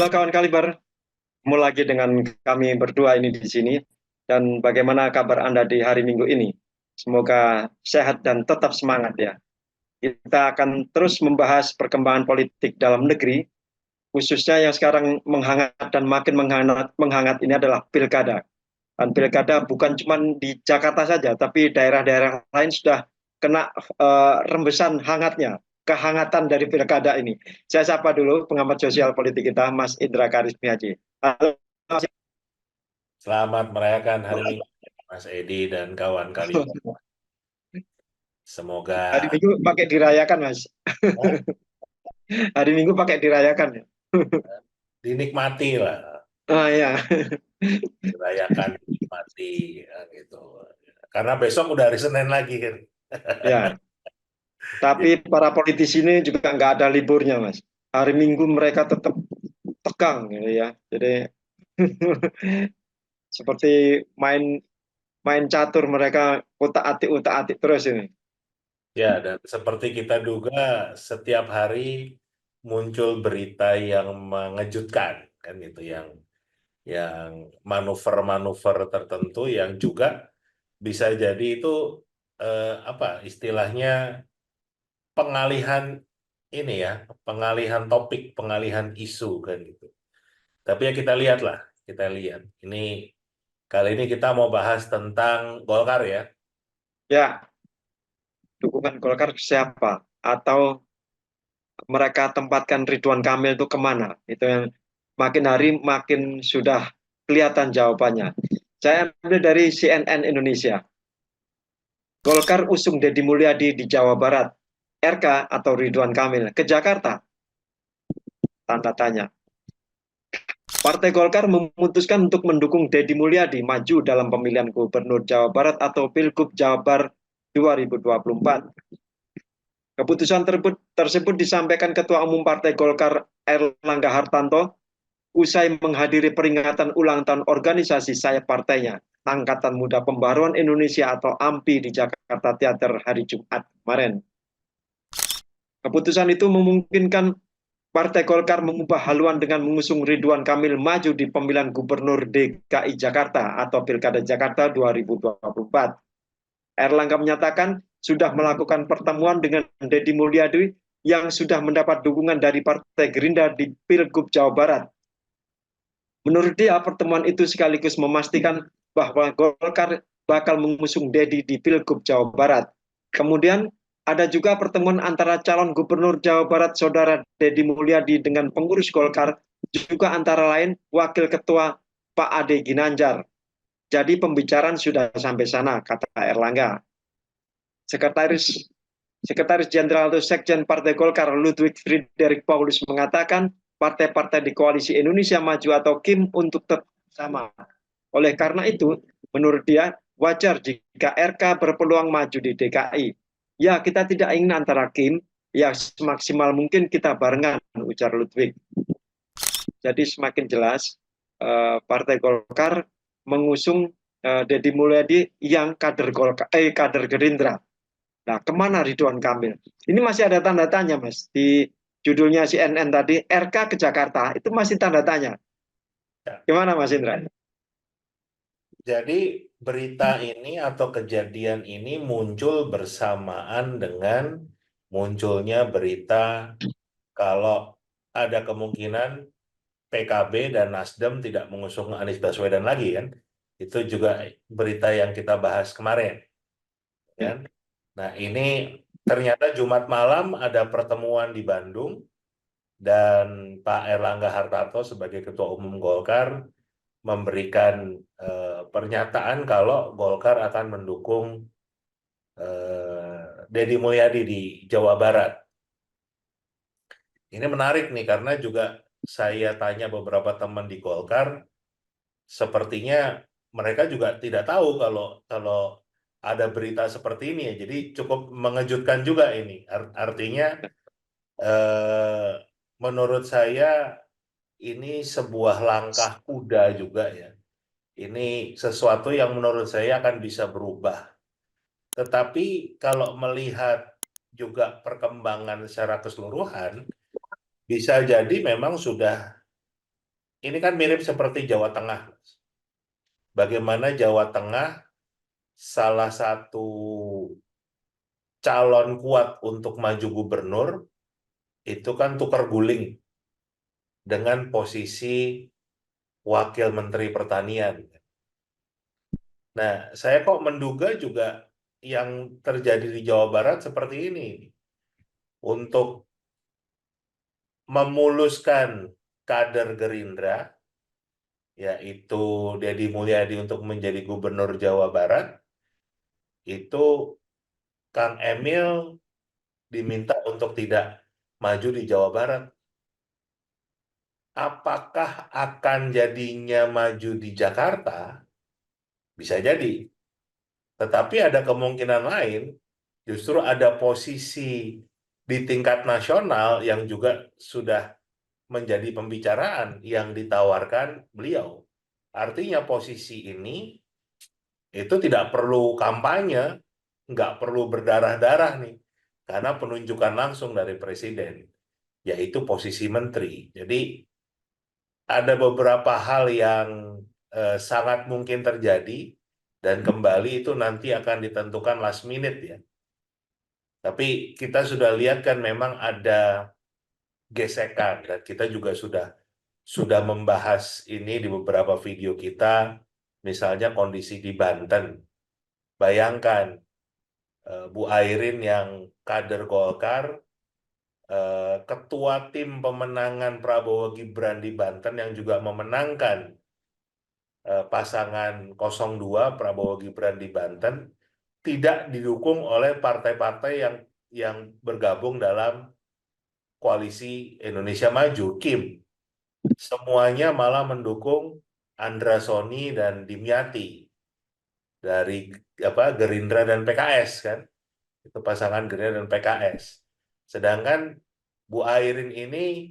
Halo kawan Kaliber, ketemu lagi dengan kami berdua ini di sini. Dan bagaimana kabar Anda di hari Minggu ini? Semoga sehat dan tetap semangat ya. Kita akan terus membahas perkembangan politik dalam negeri, khususnya yang sekarang menghangat dan makin menghangat ini adalah pilkada. Dan pilkada bukan cuma di Jakarta saja, tapi daerah-daerah lain sudah kena rembesan hangatnya, kehangatan dari pilkada ini. Saya sapa dulu pengamat sosial politik kita, Mas Indra Karismi Haji. Halo, Mas. Selamat merayakan hari Minggu, Mas Edi dan kawan kalian. Hari Semoga Minggu pakai dirayakan, Mas. oh, Hari Minggu pakai dirayakan ya. dinikmati lah, Ah ya, dirayakan, dinikmati ya, gitu. Karena besok udah hari Senin lagi kan. ya. Tapi Jadi, para politisi ini juga nggak ada liburnya, Mas. Hari Minggu mereka tetap tegang, gitu ya. Jadi seperti main main catur mereka utak-atik terus ini. ya, dan seperti kita duga, setiap hari muncul berita yang mengejutkan, kan gitu, yang manuver-manuver tertentu yang juga bisa jadi itu apa istilahnya pengalihan ini ya, pengalihan topik, pengalihan isu kan gitu. Tapi ya kita lihatlah, kita lihat. Ini kali ini kita mau bahas tentang Golkar ya. Ya, dukungan Golkar ke siapa? Atau mereka tempatkan Ridwan Kamil itu kemana? Itu yang makin hari makin sudah kelihatan jawabannya. Saya ambil dari CNN Indonesia. Golkar usung Deddy Mulyadi di Jawa Barat. RK atau Ridwan Kamil ke Jakarta? Tanda tanya. Partai Golkar memutuskan untuk mendukung Deddy Mulyadi maju dalam pemilihan Gubernur Jawa Barat atau Pilgub Jabar 2024. Keputusan tersebut disampaikan Ketua Umum Partai Golkar Erlangga Hartarto usai menghadiri peringatan ulang tahun organisasi sayap partainya, Angkatan Muda Pembaruan Indonesia atau AMPI di Jakarta Theater hari Jumat kemarin. Keputusan itu memungkinkan Partai Golkar mengubah haluan dengan mengusung Ridwan Kamil maju di pemilihan Gubernur DKI Jakarta atau Pilkada Jakarta 2024. Erlangga menyatakan sudah melakukan pertemuan dengan Deddy Mulyadi yang sudah mendapat dukungan dari Partai Gerindra di Pilgub Jawa Barat. Menurut dia, pertemuan itu sekaligus memastikan bahwa Golkar bakal mengusung Deddy di Pilgub Jawa Barat. Kemudian ada juga pertemuan antara calon gubernur Jawa Barat Saudara Deddy Mulyadi dengan pengurus Golkar, juga antara lain Wakil Ketua Pak Ade Ginanjar. Jadi pembicaraan sudah sampai sana, kata Erlangga. Sekretaris Sekretaris Jenderal atau Sekjen Partai Golkar Ludwig Friedrich Paulus mengatakan partai-partai di Koalisi Indonesia Maju atau KIM untuk tetap sama. Oleh karena itu, menurut dia wajar jika RK berpeluang maju di DKI. Ya, kita tidak ingin antara KIM, ya semaksimal mungkin kita barengan, ujar Ludwig. Jadi semakin jelas Partai Golkar mengusung Deddy Mulyadi yang kader Gerindra. Nah, kemana Ridwan Kamil? Ini masih ada tanda tanya, Mas. Di judulnya CNN tadi, RK ke Jakarta, itu masih tanda tanya. Ya. Gimana, Mas Indra? Jadi berita ini atau kejadian ini muncul bersamaan dengan munculnya berita kalau ada kemungkinan PKB dan Nasdem tidak mengusung Anies Baswedan lagi kan. Itu juga berita yang kita bahas kemarin Ya, kan. Nah, ini ternyata Jumat malam ada pertemuan di Bandung dan Pak Erlangga Hartarto sebagai Ketua Umum Golkar memberikan pernyataan kalau Golkar akan mendukung Deddy Mulyadi di Jawa Barat. Ini menarik nih karena juga saya tanya beberapa teman di Golkar, sepertinya mereka juga tidak tahu kalau kalau ada berita seperti ini ya. Jadi cukup mengejutkan juga ini. Artinya eh, menurut saya ini sebuah langkah kuda juga ya. Ini sesuatu yang menurut saya akan bisa berubah. Tetapi kalau melihat juga perkembangan secara keseluruhan, bisa jadi memang sudah ini kan mirip seperti Jawa Tengah. Bagaimana Jawa Tengah salah satu calon kuat untuk maju gubernur itu kan tukar guling dengan posisi Wakil Menteri Pertanian. Nah, saya kok menduga juga yang terjadi di Jawa Barat seperti ini. Untuk memuluskan kader Gerindra, yaitu Deddy Mulyadi untuk menjadi gubernur Jawa Barat, itu Kang Emil diminta untuk tidak maju di Jawa Barat. Apakah akan jadinya maju di Jakarta? Bisa jadi. Tetapi ada kemungkinan lain, justru ada posisi di tingkat nasional yang juga sudah menjadi pembicaraan yang ditawarkan beliau. Artinya posisi ini itu tidak perlu kampanye, nggak perlu berdarah-darah nih, karena penunjukan langsung dari presiden, yaitu posisi menteri. Jadi ada beberapa hal yang sangat mungkin terjadi, dan kembali itu nanti akan ditentukan last minute ya. Tapi kita sudah lihat kan memang ada gesekan, dan kita juga sudah membahas ini di beberapa video kita, misalnya kondisi di Banten. Bayangkan Bu Airin yang kader Golkar, ketua tim pemenangan Prabowo Gibran di Banten yang juga memenangkan pasangan 02 Prabowo Gibran di Banten, tidak didukung oleh partai-partai yang bergabung dalam koalisi Indonesia Maju, KIM. Semuanya malah mendukung Andra Soni dan Dimyati dari Gerindra dan PKS kan. Itu pasangan Gerindra dan PKS. Sedangkan Bu Airin ini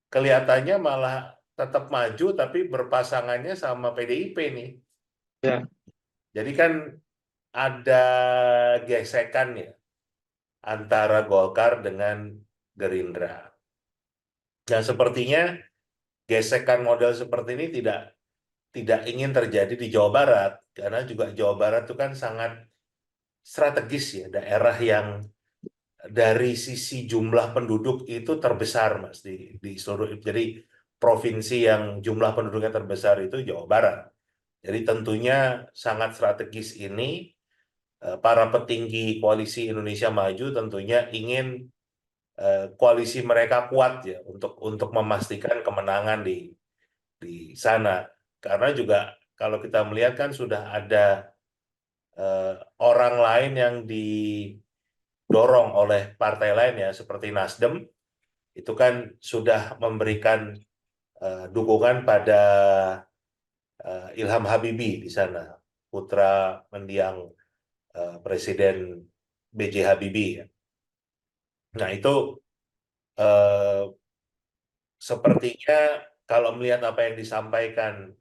kelihatannya malah tetap maju tapi berpasangannya sama PDIP nih. Ya, Jadi kan ada gesekan ya antara Golkar dengan Gerindra. Dan sepertinya gesekan model seperti ini tidak ingin terjadi di Jawa Barat, karena juga Jawa Barat itu kan sangat strategis ya, daerah yang dari sisi jumlah penduduk itu terbesar Mas di seluruh, jadi provinsi yang jumlah penduduknya terbesar itu Jawa Barat. Jadi tentunya sangat strategis ini, para petinggi koalisi Indonesia Maju tentunya ingin koalisi mereka kuat ya untuk memastikan kemenangan di sana. Karena juga kalau kita melihat kan sudah ada orang lain yang didorong oleh partai lain ya, seperti Nasdem, itu kan sudah memberikan dukungan pada Ilham Habibie di sana, putra mendiang Presiden B.J. Habibie ya. Nah itu eh, sepertinya kalau melihat apa yang disampaikan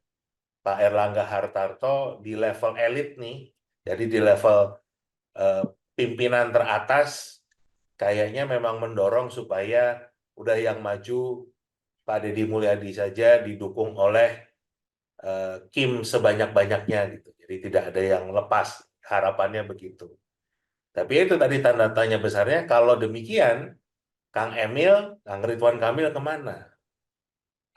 Pak Erlangga Hartarto di level elit nih, jadi di level eh, pimpinan teratas, kayaknya memang mendorong supaya udah yang maju Pak Deddy Mulyadi saja, didukung oleh Kim sebanyak-banyaknya gitu. Jadi tidak ada yang lepas, harapannya begitu. Tapi itu tadi tanda tanya besarnya, kalau demikian, Kang Emil, Kang Ridwan Kamil kemana?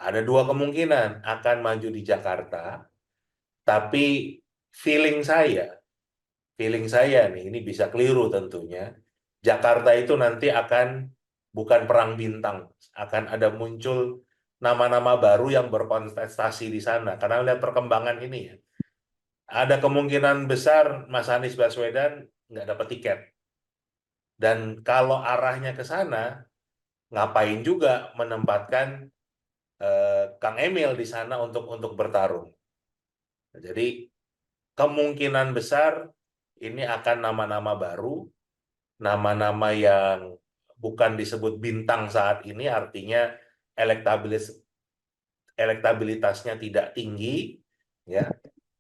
Ada dua kemungkinan, akan maju di Jakarta, tapi feeling saya nih, ini bisa keliru tentunya, Jakarta itu nanti akan bukan perang bintang, akan ada muncul nama-nama baru yang berkontestasi di sana. Karena lihat perkembangan ini ya, ada kemungkinan besar Mas Anies Baswedan nggak dapat tiket. Dan kalau arahnya ke sana, ngapain juga menempatkan Kang Emil di sana untuk bertarung. Jadi kemungkinan besar ini akan nama-nama baru, nama-nama yang bukan disebut bintang saat ini, artinya elektabilitasnya tidak tinggi, ya.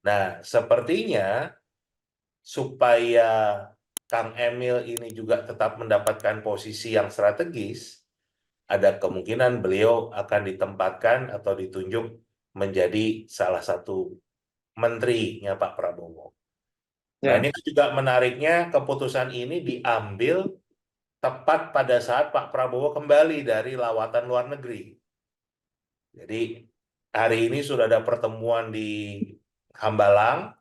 Nah, sepertinya supaya Kang Emil ini juga tetap mendapatkan posisi yang strategis, ada kemungkinan beliau akan ditempatkan atau ditunjuk menjadi salah satu menterinya Pak Prabowo. Nah, Ya, ini juga menariknya keputusan ini diambil tepat pada saat Pak Prabowo kembali dari lawatan luar negeri. Jadi hari ini sudah ada pertemuan di Hambalang.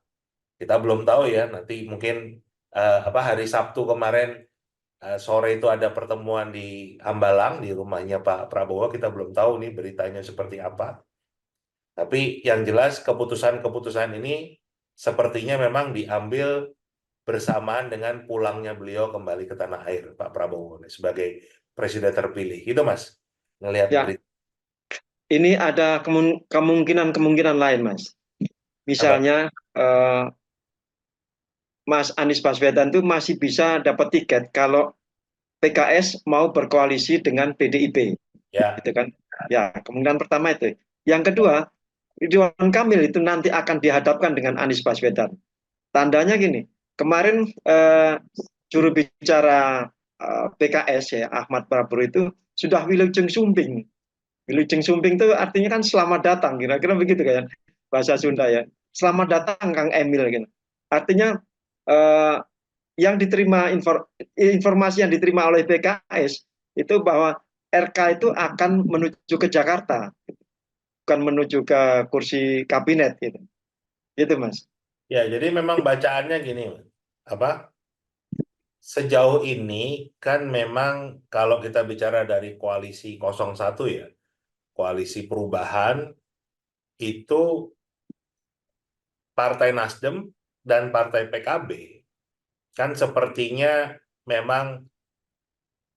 Kita belum tahu ya, nanti mungkin hari Sabtu kemarin sore itu ada pertemuan di Hambalang di rumahnya Pak Prabowo. Kita belum tahu nih beritanya seperti apa. Tapi yang jelas keputusan-keputusan ini sepertinya memang diambil bersamaan dengan pulangnya beliau kembali ke tanah air, Pak Prabowo sebagai presiden terpilih. Gitu Mas, ngelihat ya. berita Ini ada kemungkinan-kemungkinan lain, Mas. apa? Misalnya Mas Anies Baswedan itu masih bisa dapat tiket kalau PKS mau berkoalisi dengan PDIP, Ya, gitu kan? Ya, kemungkinan pertama itu. Yang kedua, Ridwan Kamil itu nanti akan dihadapkan dengan Anies Baswedan. Tandanya gini, kemarin juru bicara PKS ya Ahmad Prabur itu sudah Wilujeng Sumbing. Wilujeng Sumbing itu artinya kan selamat datang, kira-kira begitu kan bahasa Sunda ya. Selamat datang Kang Emil gitu. Artinya eh, yang diterima informasi yang diterima oleh PKS itu bahwa RK itu akan menuju ke Jakarta, bukan menuju ke kursi kabinet gitu. Gitu Mas. ya. Jadi memang bacaannya gini, Mas. Apa? Sejauh ini kan memang kalau kita bicara dari koalisi 01 ya, koalisi perubahan itu Partai Nasdem dan Partai PKB kan sepertinya memang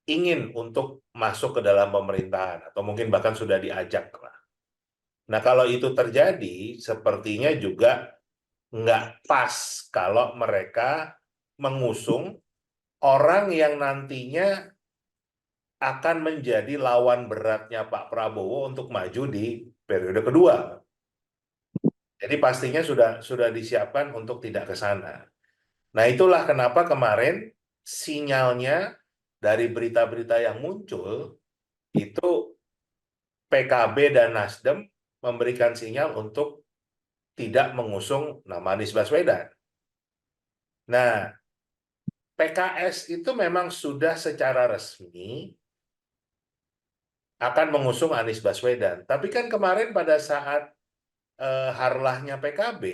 ingin untuk masuk ke dalam pemerintahan atau mungkin bahkan sudah diajak lah. Nah, kalau itu terjadi, sepertinya juga nggak pas kalau mereka mengusung orang yang nantinya akan menjadi lawan beratnya Pak Prabowo untuk maju di periode kedua. Jadi pastinya sudah disiapkan untuk tidak ke sana. Nah, itulah kenapa kemarin sinyalnya dari berita-berita yang muncul itu PKB dan Nasdem memberikan sinyal untuk tidak mengusung nama Anies Baswedan. Nah, PKS itu memang sudah secara resmi akan mengusung Anies Baswedan. Tapi kan kemarin pada saat harlahnya PKB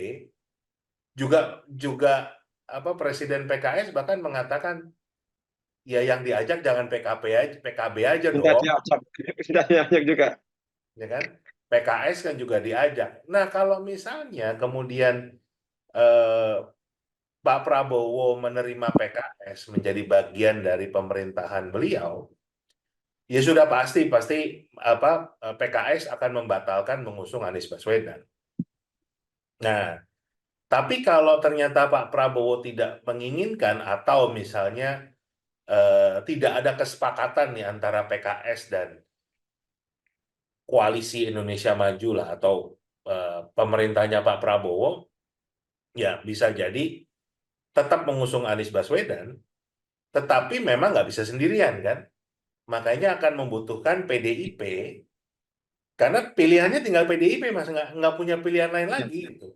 juga juga Presiden PKS bahkan mengatakan ya yang diajak jangan PKB aja Minta dong, diajak, minta diajak juga. ya kan? PKS kan juga diajak. Nah, kalau misalnya kemudian eh, Pak Prabowo menerima PKS menjadi bagian dari pemerintahan beliau, ya sudah pasti PKS akan membatalkan mengusung Anies Baswedan. Nah, tapi kalau ternyata Pak Prabowo tidak menginginkan atau misalnya tidak ada kesepakatan nih antara PKS dan koalisi Indonesia Maju lah atau pemerintahnya Pak Prabowo, ya bisa jadi tetap mengusung Anies Baswedan, tetapi memang nggak bisa sendirian kan. Makanya akan membutuhkan PDIP, karena pilihannya tinggal PDIP, Mas, nggak punya pilihan lain Ya, lagi gitu.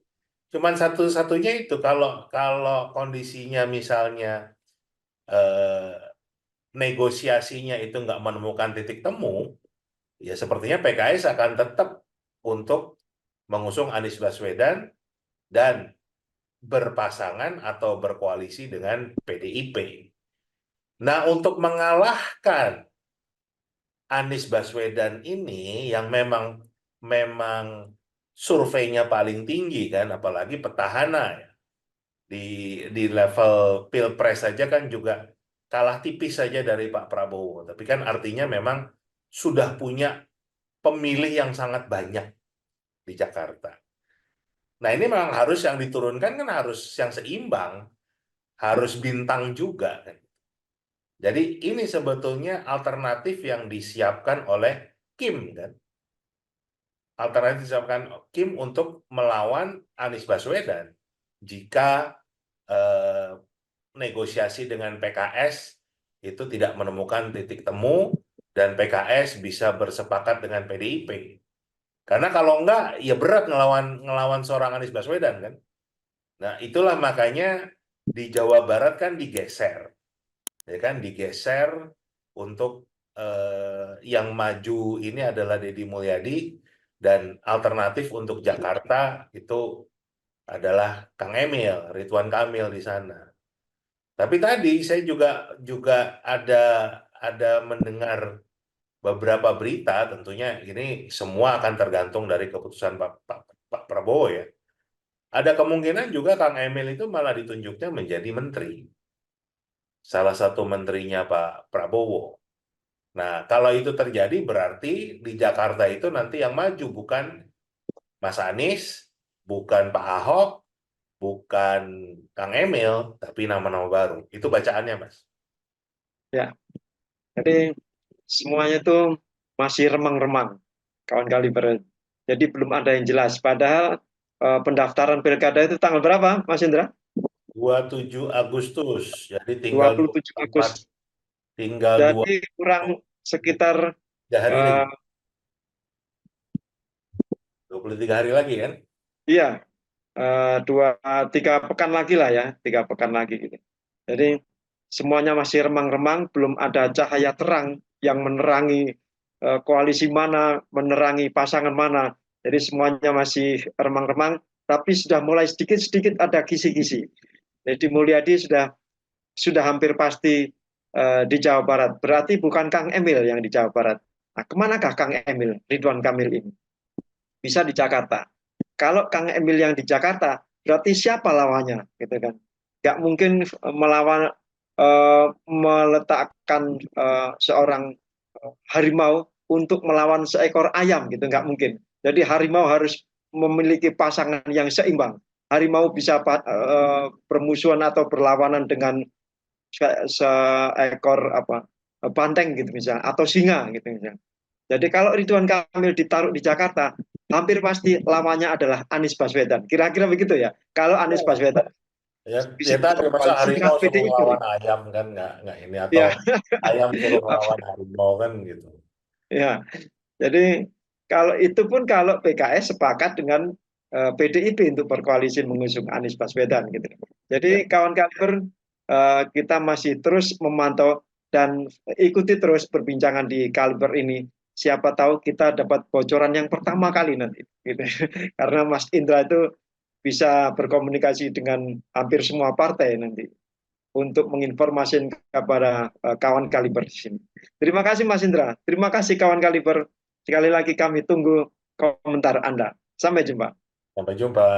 Cuman satu-satunya itu kalau kalau kondisinya misalnya eh, negosiasinya itu nggak menemukan titik temu, ya sepertinya PKS akan tetap untuk mengusung Anies Baswedan dan berpasangan atau berkoalisi dengan PDIP. Nah, untuk mengalahkan Anies Baswedan ini yang memang memang surveinya paling tinggi kan, apalagi petahana ya. Di di level Pilpres saja kan juga kalah tipis saja dari Pak Prabowo. Tapi kan artinya memang sudah punya pemilih yang sangat banyak di Jakarta. Nah, ini memang harus yang diturunkan kan harus yang seimbang, harus bintang juga kan. Jadi ini sebetulnya alternatif yang disiapkan oleh Kim kan. Alternatif disiapkan Kim untuk melawan Anies Baswedan jika eh, negosiasi dengan PKS itu tidak menemukan titik temu dan PKS bisa bersepakat dengan PDIP. Karena kalau enggak, ya berat ngelawan seorang Anies Baswedan kan. Nah, itulah makanya di Jawa Barat kan digeser, ya kan, digeser untuk yang maju ini adalah Deddy Mulyadi, dan alternatif untuk Jakarta itu adalah Kang Emil, Ridwan Kamil di sana. Tapi tadi saya juga juga ada mendengar beberapa berita, tentunya ini semua akan tergantung dari keputusan Pak Prabowo ya. Ada kemungkinan juga Kang Emil itu malah ditunjuknya menjadi menteri. Salah satu menterinya Pak Prabowo. Nah, kalau itu terjadi berarti di Jakarta itu nanti yang maju bukan Mas Anies, bukan Pak Ahok, bukan Kang Emil, tapi nama-nama baru. Itu bacaannya, Mas. Ya, jadi semuanya itu masih remang-remang, kawan kaliber. Jadi belum ada yang jelas. Padahal pendaftaran pilkada itu tanggal berapa, Mas Indra? 27 Agustus. Jadi tinggal 27 24, Agustus. tinggal Jadi kurang sekitar 3 hari lagi. eh, 23 hari lagi kan? iya, 2-3 pekan lagi lah ya, 3 pekan lagi gitu. Jadi semuanya masih remang-remang, belum ada cahaya terang yang menerangi koalisi mana, menerangi pasangan mana. Jadi semuanya masih remang-remang, tapi sudah mulai sedikit-sedikit ada kisi-kisi. Jadi Mulyadi sudah hampir pasti di Jawa Barat. Berarti bukan Kang Emil yang di Jawa Barat. Nah, kemanakah Kang Emil, Ridwan Kamil ini? Bisa di Jakarta. Kalau Kang Emil yang di Jakarta, berarti siapa lawannya, gitu kan? Gak mungkin melawan, meletakkan seorang harimau untuk melawan seekor ayam, gitu, nggak mungkin. Jadi harimau harus memiliki pasangan yang seimbang. Harimau bisa bermusuhan atau berlawanan dengan seekor banteng gitu misalnya, atau singa gitu misalnya. Jadi kalau Ridwan Kamil ditaruh di Jakarta, hampir pasti lawannya adalah Anies Baswedan. Kira-kira begitu ya. Kalau Anies Baswedan Ya, bisa ya tadi masa berkoalisi dengan harimau suruh PDIP. melawan ayam kan nggak ini, atau Ya, ayam suruh melawan harimau kan gitu. ya. Jadi kalau itu pun kalau PKS sepakat dengan PDIP untuk berkoalisi mengusung Anies Baswedan gitu. Ya, Jadi kawan-kawan, kita masih terus memantau dan ikuti terus perbincangan di Kaliber ini. Siapa tahu kita dapat bocoran yang pertama kali nanti, gitu. Karena Mas Indra itu bisa berkomunikasi dengan hampir semua partai nanti untuk menginformasikan kepada kawan Kaliber di sini. Terima kasih Mas Indra. Terima kasih kawan Kaliber. Sekali lagi kami tunggu komentar Anda. Sampai jumpa. sampai jumpa.